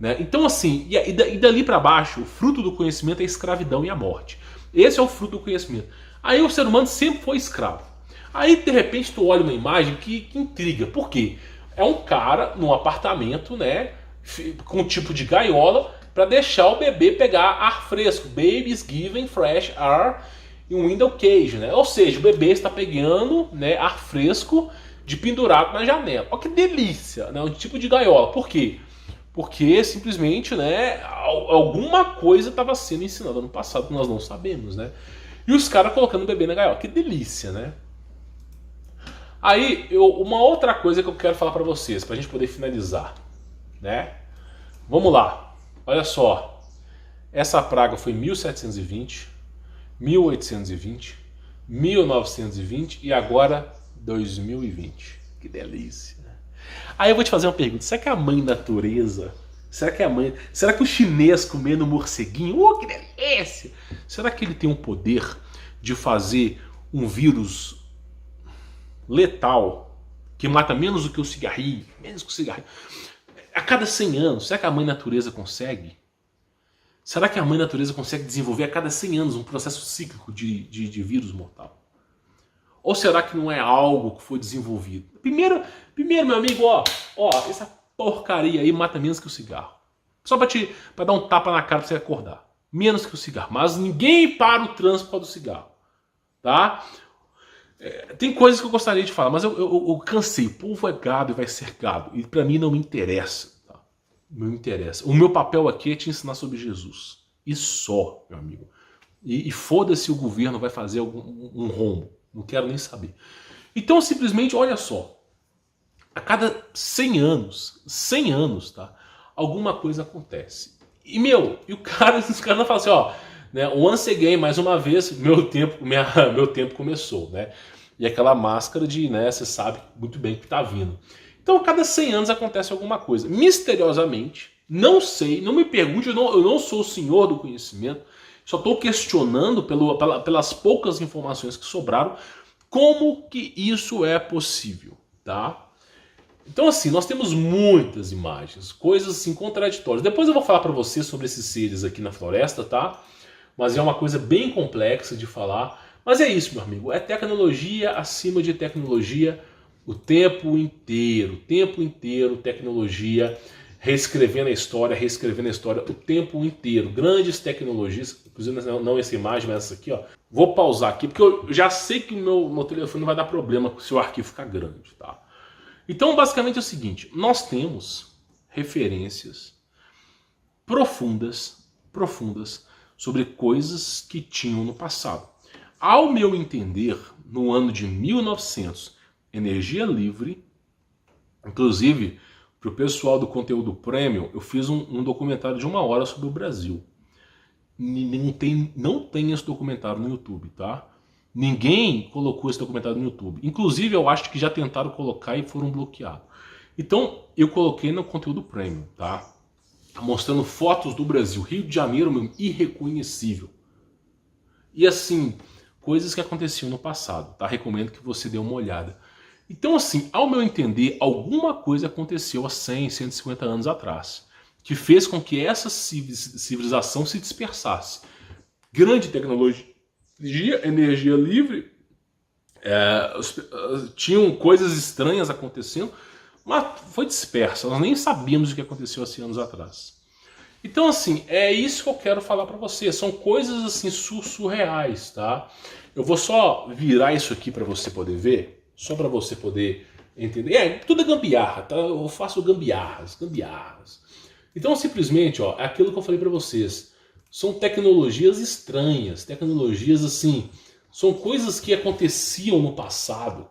Né? Então assim, e dali para baixo, o fruto do conhecimento é a escravidão e a morte. Esse é o fruto do conhecimento. Aí o ser humano sempre foi escravo. Aí de repente tu olha uma imagem que intriga. Por quê? É um cara num apartamento, né, com um tipo de gaiola, para deixar o bebê pegar ar fresco. Babies given fresh air in window cage, né? Ou seja, o bebê está pegando, né, ar fresco de pendurado na janela. Olha que delícia, né? Um tipo de gaiola. Por quê? Porque simplesmente, né, alguma coisa estava sendo ensinada no passado que nós não sabemos, né? E os caras colocando o bebê na gaiola. Que delícia, né? Aí, uma outra coisa que eu quero falar para vocês, para a gente poder finalizar, né? Vamos lá. Olha só, essa praga foi 1720, 1820, 1920 e agora 2020. Que delícia. Aí eu vou te fazer uma pergunta. Será que a mãe natureza, será que o chinês comendo morceguinho, que delícia! Será que ele tem o poder de fazer um vírus letal que mata menos do que o cigarrinho, a cada 100 anos? Será que a mãe natureza consegue? Será que a mãe natureza consegue desenvolver a cada 100 anos um processo cíclico de vírus mortal? Ou será que não é algo que foi desenvolvido? Primeiro meu amigo, ó, essa porcaria aí mata menos que o cigarro. Só pra dar um tapa na cara pra você acordar. Menos que o cigarro. Mas ninguém para o trânsito por causa do cigarro. Tá? Tem coisas que eu gostaria de falar, mas eu cansei. O povo é gado e vai ser gado. E pra mim não me interessa. Tá? Não me interessa. O meu papel aqui é te ensinar sobre Jesus. E só, meu amigo. E foda-se o governo vai fazer um rombo. Não quero nem saber. Então simplesmente, olha só. A cada 100 anos, tá? Alguma coisa acontece. E os caras não falam assim, ó, né, once again, mais uma vez, meu tempo começou, né? E aquela máscara de, né, você sabe muito bem que tá vindo. Então a cada 100 anos acontece alguma coisa. Misteriosamente, Não sei, não me pergunte, eu não sou o senhor do conhecimento, só estou questionando pelas poucas informações que sobraram, como que isso é possível, tá? Então assim, nós temos muitas imagens, coisas assim contraditórias. Depois eu vou falar para você sobre esses seres aqui na floresta, tá? Mas é uma coisa bem complexa de falar. Mas é isso, meu amigo, é tecnologia acima de tecnologia o tempo inteiro, tecnologia, reescrevendo a história o tempo inteiro. Grandes tecnologias, inclusive não essa imagem, mas essa aqui, ó. Vou pausar aqui, porque eu já sei que o meu telefone não vai dar problema se o arquivo ficar grande, tá? Então, basicamente é o seguinte, nós temos referências profundas sobre coisas que tinham no passado. Ao meu entender, no ano de 1900, energia livre, inclusive para o pessoal do conteúdo premium, eu fiz um documentário de 1 hora sobre o Brasil. Não tem esse documentário no YouTube, tá? Ninguém colocou esse documentário no YouTube. Inclusive, eu acho que já tentaram colocar e foram bloqueados. Então, eu coloquei no conteúdo premium, tá? Mostrando fotos do Brasil, Rio de Janeiro mesmo, irreconhecível. E assim, coisas que aconteciam no passado, tá? Recomendo que você dê uma olhada. Então assim, ao meu entender, alguma coisa aconteceu há 100, 150 anos atrás, que fez com que essa civilização se dispersasse. Grande tecnologia, energia livre, tinham coisas estranhas acontecendo, mas foi dispersa, nós nem sabíamos o que aconteceu há 100 anos atrás. Então assim, é isso que eu quero falar para você, são coisas assim surreais, tá? Eu vou só virar isso aqui para você poder ver, só para você poder entender. Tudo é gambiarra, tá? Eu faço gambiarras. Então simplesmente, ó, é aquilo que eu falei para vocês, são tecnologias estranhas, tecnologias assim, são coisas que aconteciam no passado,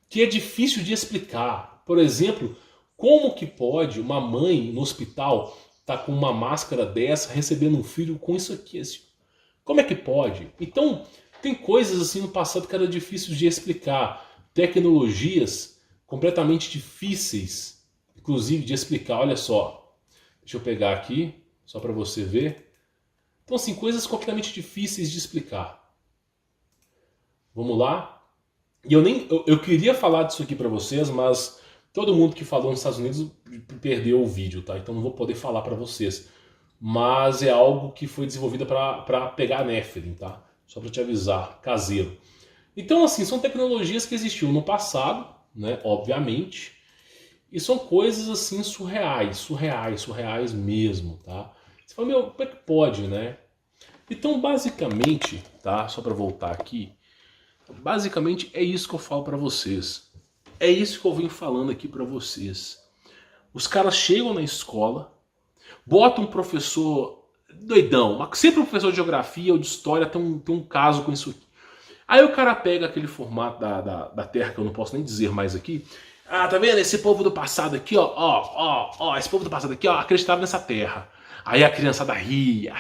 que é difícil de explicar. Por exemplo, como que pode uma mãe no hospital tá com uma máscara dessa recebendo um filho com isso aqui? Assim? Como é que pode? Então, tem coisas assim no passado que era difícil de explicar. Tecnologias completamente difíceis, inclusive de explicar. Olha só, deixa eu pegar aqui, só para você ver. Então assim, coisas completamente difíceis de explicar. Vamos lá? E eu queria falar disso aqui para vocês, mas todo mundo que falou nos Estados Unidos perdeu o vídeo, tá? Então não vou poder falar para vocês. Mas é algo que foi desenvolvido para pegar a Nephilim, tá? Só para te avisar, caseiro. Então assim, são tecnologias que existiam no passado, né? Obviamente. E são coisas assim surreais mesmo, tá? Você fala, meu, como é que pode, né? Então basicamente, tá? Só para voltar aqui. Basicamente é isso que eu falo para vocês. É isso que eu venho falando aqui para vocês. Os caras chegam na escola, botam um professor doidão, sempre um professor de geografia ou de história tem um caso com isso aqui. Aí o cara pega aquele formato da Terra, que eu não posso nem dizer mais aqui. Ah, tá vendo? Esse povo do passado aqui, ó, esse povo do passado aqui, ó, acreditava nessa Terra. Aí a criançada ria.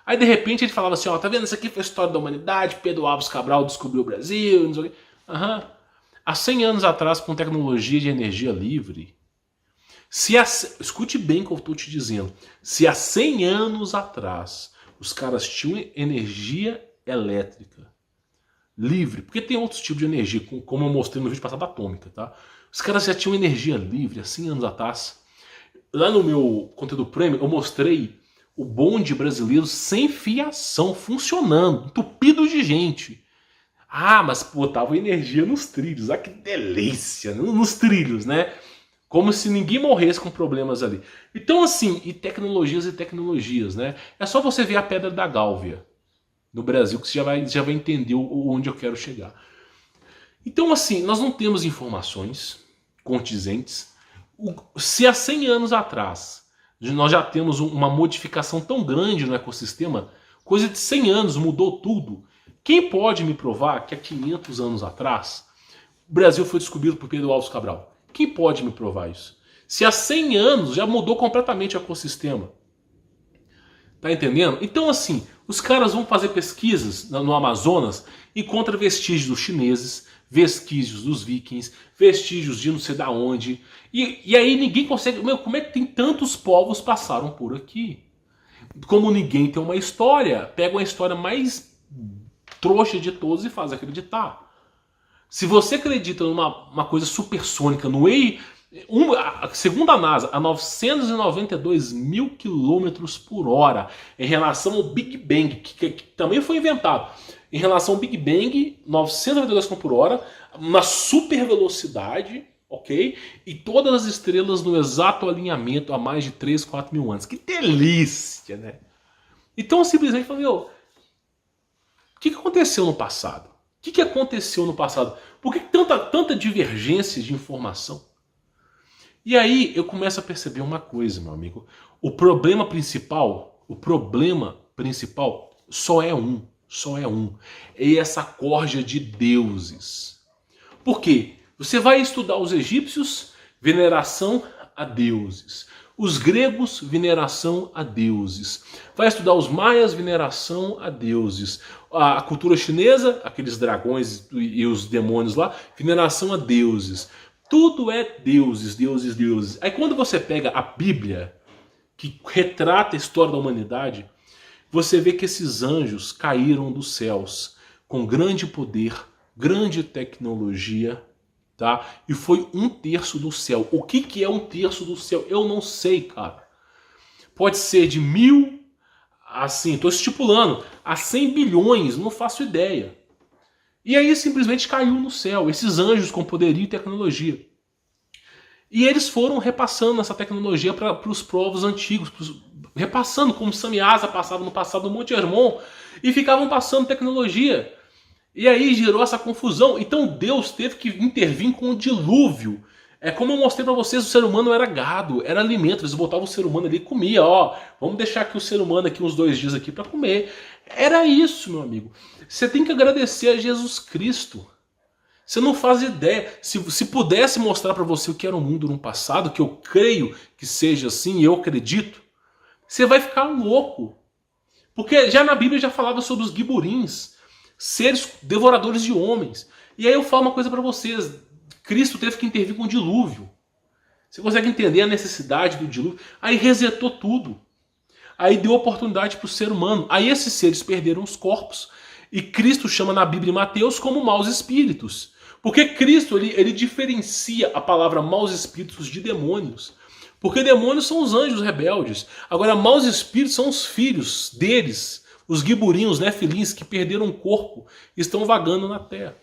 Aí de repente ele falava assim, ó, tá vendo? Isso aqui foi a história da humanidade, Pedro Álvares Cabral descobriu o Brasil, não sei o quê. Há 100 anos atrás, com tecnologia de energia livre, escute bem o que eu estou te dizendo, se há 100 anos atrás os caras tinham energia elétrica livre, porque tem outros tipos de energia, como eu mostrei no vídeo passado, atômica, tá? Os caras já tinham energia livre há 100 anos atrás. Lá no meu conteúdo premium eu mostrei o bonde brasileiro sem fiação, funcionando, entupido de gente. Ah, mas botava energia nos trilhos, ah, que delícia, nos trilhos, né? Como se ninguém morresse com problemas ali. Então assim, e tecnologias, né? É só você ver a Pedra da Gálvia no Brasil que você já vai entender onde eu quero chegar. Então assim, nós não temos informações condizentes. Se há 100 anos atrás nós já temos uma modificação tão grande no ecossistema, coisa de 100 anos mudou tudo. Quem pode me provar que há 500 anos atrás o Brasil foi descoberto por Pedro Álvares Cabral? Quem pode me provar isso? Se há 100 anos já mudou completamente o ecossistema. Tá entendendo? Então assim, os caras vão fazer pesquisas no Amazonas, encontram vestígios dos chineses, vestígios dos vikings, vestígios de não sei da onde. E aí ninguém consegue... Meu, como é que tem tantos povos passaram por aqui? Como ninguém tem uma história, pega uma história mais trouxa de todos e faz acreditar. Se você acredita numa coisa supersônica, no segundo a NASA, a 992 mil quilômetros por hora, em relação ao Big Bang, que também foi inventado, em relação ao Big Bang, 992 km por hora, uma super velocidade, ok? E todas as estrelas no exato alinhamento há mais de 3, 4 mil anos. Que delícia, né? Então eu simplesmente falei, o que aconteceu no passado? O que aconteceu no passado? Por que tanta divergência de informação? E aí eu começo a perceber uma coisa, meu amigo. O problema principal só é um. É essa corja de deuses. Por quê? Você vai estudar os egípcios, veneração a deuses. Os gregos, veneração a deuses. Vai estudar os maias, veneração a deuses. A cultura chinesa, aqueles dragões e os demônios lá, veneração a deuses. Tudo é deuses, deuses, deuses. Aí quando você pega a Bíblia, que retrata a história da humanidade, você vê que esses anjos caíram dos céus com grande poder, grande tecnologia, tá? E foi 1/3 do céu. O que é 1/3 do céu? Eu não sei, cara. Pode ser de 1000, assim, tô estipulando, a 100 bilhões, não faço ideia. E aí simplesmente caiu no céu, esses anjos com poderio e tecnologia. E eles foram repassando essa tecnologia para os povos antigos, repassando como Samyaza passava no passado no Monte Hermon, e ficavam passando tecnologia. E aí gerou essa confusão. Então Deus teve que intervir com o dilúvio. É como eu mostrei para vocês, o ser humano era gado, era alimento. Eles botavam o ser humano ali e comia. Ó, vamos deixar aqui o ser humano aqui uns 2 dias aqui para comer. Era isso, meu amigo. Você tem que agradecer a Jesus Cristo. Você não faz ideia. Se pudesse mostrar para você o que era o mundo no passado, que eu creio que seja assim, e eu acredito, você vai ficar louco. Porque já na Bíblia já falava sobre os giburins, seres devoradores de homens. E aí eu falo uma coisa para vocês. Cristo teve que intervir com o dilúvio. Você consegue entender a necessidade do dilúvio? Aí resetou tudo. Aí deu oportunidade para o ser humano. Aí esses seres perderam os corpos. E Cristo chama na Bíblia em Mateus como maus espíritos. Porque Cristo ele diferencia a palavra maus espíritos de demônios. Porque demônios são os anjos rebeldes. Agora maus espíritos são os filhos deles. Os giburinhos, né, filins que perderam o corpo e estão vagando na terra.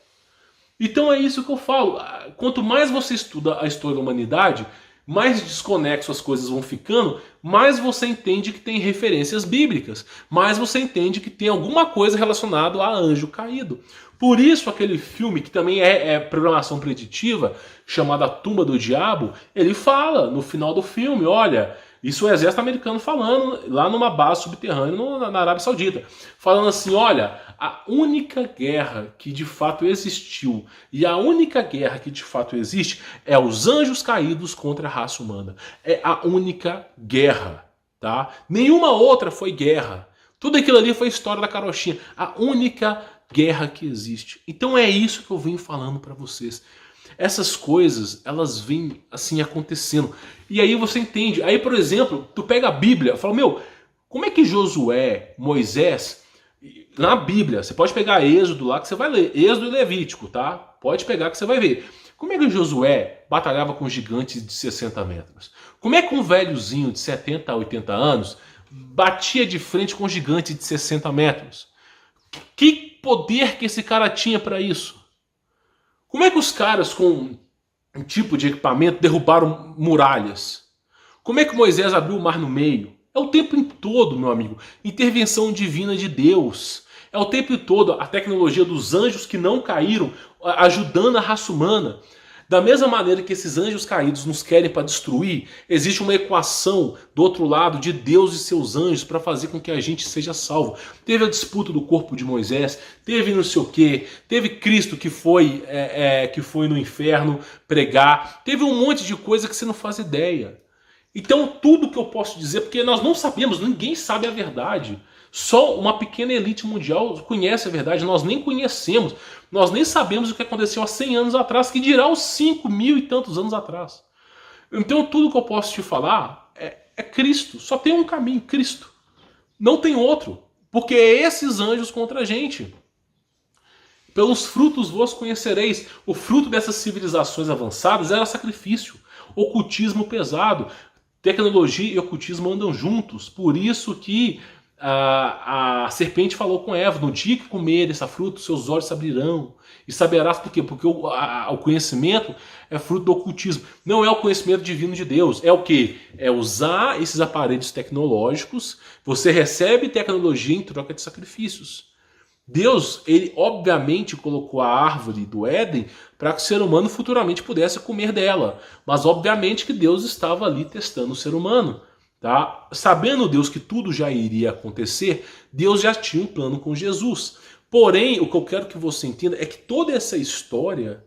Então é isso que eu falo. Quanto mais você estuda a história da humanidade, mais desconexo as coisas vão ficando, mais você entende que tem referências bíblicas, mais você entende que tem alguma coisa relacionada a anjo caído. Por isso aquele filme, que também é programação preditiva, chamado A Tumba do Diabo, ele fala no final do filme, olha, isso é o exército americano falando lá numa base subterrânea na Arábia Saudita, falando assim, olha, a única guerra que de fato existiu e a única guerra que de fato existe é os anjos caídos contra a raça humana. É a única guerra, tá? Nenhuma outra foi guerra. Tudo aquilo ali foi história da carochinha. A única guerra que existe. Então é isso que eu venho falando para vocês. Essas coisas, elas vêm assim acontecendo. E aí você entende. Aí, por exemplo, tu pega a Bíblia e fala, meu, como é que Josué, Moisés, na Bíblia, você pode pegar Êxodo lá que você vai ler, Êxodo e Levítico, tá? Pode pegar que você vai ver. Como é que Josué batalhava com gigantes de 60 metros? Como é que um velhozinho de 70 a 80 anos batia de frente com um gigante de 60 metros? Que poder que esse cara tinha para isso? Como é que os caras com um tipo de equipamento derrubaram muralhas? Como é que Moisés abriu o mar no meio? É o tempo todo, meu amigo, intervenção divina de Deus. É o tempo todo a tecnologia dos anjos que não caíram, ajudando a raça humana. Da mesma maneira que esses anjos caídos nos querem para destruir, existe uma equação do outro lado de Deus e seus anjos para fazer com que a gente seja salvo. Teve a disputa do corpo de Moisés, teve não sei o quê, teve Cristo que foi no inferno pregar, teve um monte de coisa que você não faz ideia. Então tudo que eu posso dizer, porque nós não sabemos, ninguém sabe a verdade. Só uma pequena elite mundial conhece a verdade, nós nem conhecemos, nós nem sabemos o que aconteceu há 100 anos atrás, que dirá os 5.000 e tantos anos atrás. Então tudo que eu posso te falar é Cristo, só tem um caminho, Cristo. Não tem outro, porque é esses anjos contra a gente. Pelos frutos vos conhecereis. O fruto dessas civilizações avançadas era sacrifício, ocultismo pesado. Tecnologia e ocultismo andam juntos, por isso que a serpente falou com Eva: no dia que comer essa fruta, seus olhos se abrirão. E saberás por quê? Porque o conhecimento é fruto do ocultismo. Não é o conhecimento divino de Deus. É o quê? É usar esses aparelhos tecnológicos. Você recebe tecnologia em troca de sacrifícios. Deus, ele obviamente colocou a árvore do Éden para que o ser humano futuramente pudesse comer dela. Mas obviamente que Deus estava ali testando o ser humano. Tá? Sabendo Deus que tudo já iria acontecer, Deus já tinha um plano com Jesus. Porém, o que eu quero que você entenda é que toda essa história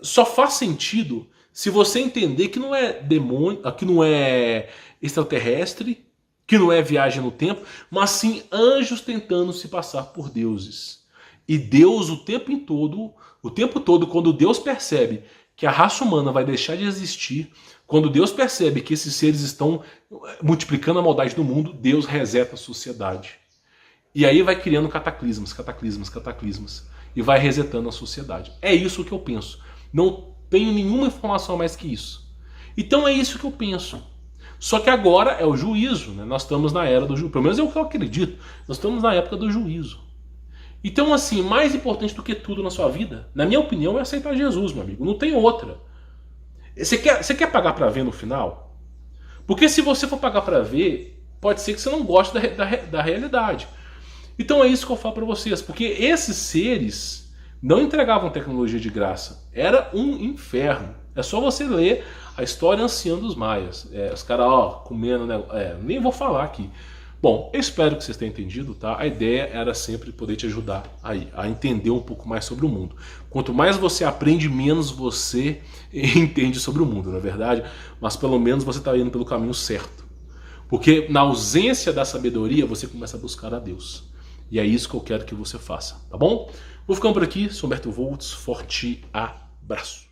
só faz sentido se você entender que não é demônio, que não é extraterrestre, que não é viagem no tempo, mas sim anjos tentando se passar por deuses. E Deus o tempo todo, quando Deus percebe que a raça humana vai deixar de existir, quando Deus percebe que esses seres estão multiplicando a maldade no mundo, Deus reseta a sociedade. E aí vai criando cataclismas, e vai resetando a sociedade. É isso que eu penso. Não tenho nenhuma informação a mais que isso. Então é isso que eu penso. Só que agora é o juízo, né? Nós estamos na era do juízo, pelo menos é o que eu acredito. Nós estamos na época do juízo. Então, assim, mais importante do que tudo na sua vida, na minha opinião, é aceitar Jesus, meu amigo. Não tem outra. Você quer pagar para ver no final? Porque se você for pagar para ver, pode ser que você não goste da realidade. Então é isso que eu falo para vocês, porque esses seres não entregavam tecnologia de graça. Era um inferno. É só você ler a história anciã dos maias. Os caras, comendo, né? Nem vou falar aqui. Bom, eu espero que vocês tenham entendido, tá? A ideia era sempre poder te ajudar aí, a entender um pouco mais sobre o mundo. Quanto mais você aprende, menos você entende sobre o mundo, não é verdade? Mas pelo menos você está indo pelo caminho certo. Porque na ausência da sabedoria, você começa a buscar a Deus. E é isso que eu quero que você faça, tá bom? Vou ficando por aqui, sou Humberto Volts, forte abraço.